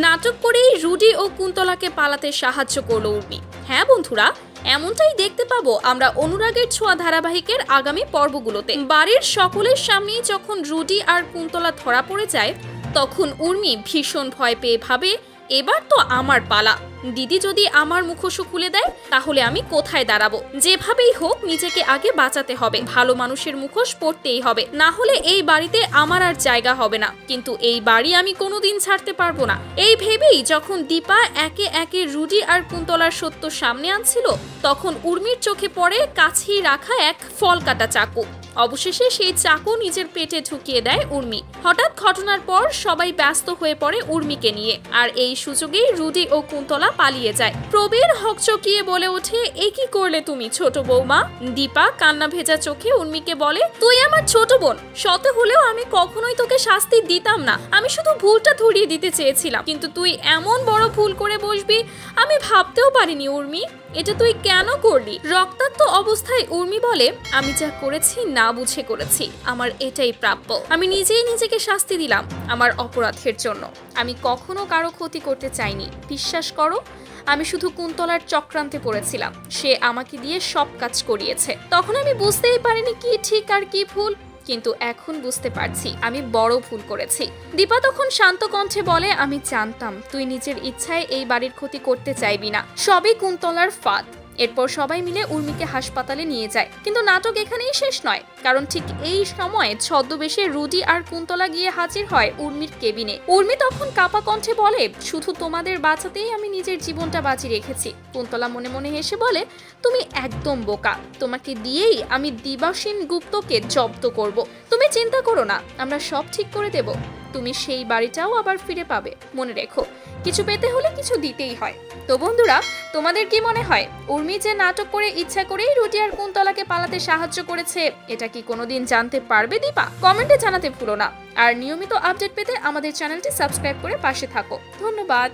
নাটক করেই রুডি ও কুন্তলাকে পালাতে সাহায্য করলো উর্মি। হ্যাঁ বন্ধুরা, এমনটাই দেখতে পাবো আমরা অনুরাগের ছোঁয়া ধারাবাহিকের আগামী পর্বগুলোতে। বাড়ির সকলের সামনেই যখন রুডি আর কুন্তলা ধরা পড়ে যায়, তখন উর্মি ভীষণ ভয় পেয়ে ভাবে এবার তো আমার পালা। দিদি যদি আমার মুখোশ খুলে দেয় তাহলে আমি কোথায় দাঁড়াবো? যেভাবেই হোক নিজেকে আগে বাঁচাতে হবে, ভালো মানুষের মুখোশ পড়তেই হবে, না হলে এই বাড়িতে আমার আর জায়গা হবে না। কিন্তু এই বাড়ি আমি কোনোদিন ছাড়তে পারবো না। এই ভেবেই যখন দীপা একে একে রুডি আর কুন্তলার সত্য সামনে আনছিল, তখন উর্মির চোখে পড়ে কাছেই রাখা এক ফল কাটা চাকু। অবশেষে সেই চাকু নিজের পেটে ঢুকিয়ে দেয় উর্মি। হঠাৎ ঘটনার পর সবাই ব্যস্ত হয়ে পড়ে উর্মিকে নিয়ে, আর এই সুযোগেই রুডি ও কুন্তলা পালিয়ে যায়। প্রবীর হকচকিয়ে বলে ওঠে, এ কি করলে তুমি ছোট বৌমা? দীপা কান্না ভেজা চোখে উর্মিকে বলে, তুই আমার ছোট বোন, শত হলেও আমি কখনোই তোকে শাস্তি দিতাম না। আমি শুধু ভুলটা ধরিয়ে দিতে চেয়েছিলাম, কিন্তু তুই এমন বড় ভুল করে বসবি আমি ভাবতেও পারিনি উর্মি। এটা তুই কেন করলি? রক্তাক্ত অবস্থায় উর্মি বলে, আমি যা করেছি না বুঝে করেছি, আমার এটাই প্রাপ্য। আমি নিজেই নিজেকে শাস্তি দিলাম আমার অপরাধের জন্য। আমি কখনো কারো ক্ষতি করতে চাইনি। বিশ্বাস করো, আমি শুধু কুন্তলার চক্রান্তে পড়েছিলাম। সে আমাকে দিয়ে সব কাজ করিয়েছে। তখন আমি বুঝতেই পারিনি কি ঠিক আর কি ভুল, কিন্তু এখন বুঝতে পারছি আমি বড় ভুল করেছি। দীপা তখন শান্ত কণ্ঠে বলে, আমি জানতাম তুই নিজের ইচ্ছায় এই বাড়ির ক্ষতি করতে চাইবি না, সবই কুন্তলার ফাঁদ। এরপর সবাই মিলে উর্মিকে হাসপাতালে নিয়ে যায়। কিন্তু নাটক এখানেই শেষ নয়, কারণ ঠিক এই সময় ছদ্মবেশে রুডি আর কুন্তলা গিয়ে হাজির হয় উর্মির কেবিনে। উর্মি তখন কাপা কণ্ঠে বলে, শুধু তোমাদের বাঁচাতেই আমি নিজের জীবনটা বাজি রেখেছি। কুন্তলা মনে মনে হেসে বলে, তুমি একদম বোকা, তোমাকে দিয়েই আমি দিবাসীন গুপ্তকে জব্দ করব। তুমি চিন্তা করো না, আমরা সব ঠিক করে দেব। তুমি সেই বাড়িটাও আবার ফিরে পাবে। মনে রেখো, কিছু পেতে হলে কিছু দিতেই হয়। তো বন্ধুরা, তোমাদের কি মনে হয় উর্মি যে নাটক করে ইচ্ছা করেই রুডি আর কুন্তলাকে পালাতে সাহায্য করেছে, এটা কি কোনোদিন জানতে পারবে দীপা? কমেন্টে জানাতে ভুলো না। আর নিয়মিত আপডেট পেতে আমাদের চ্যানেলটি সাবস্ক্রাইব করে পাশে থাকো। ধন্যবাদ।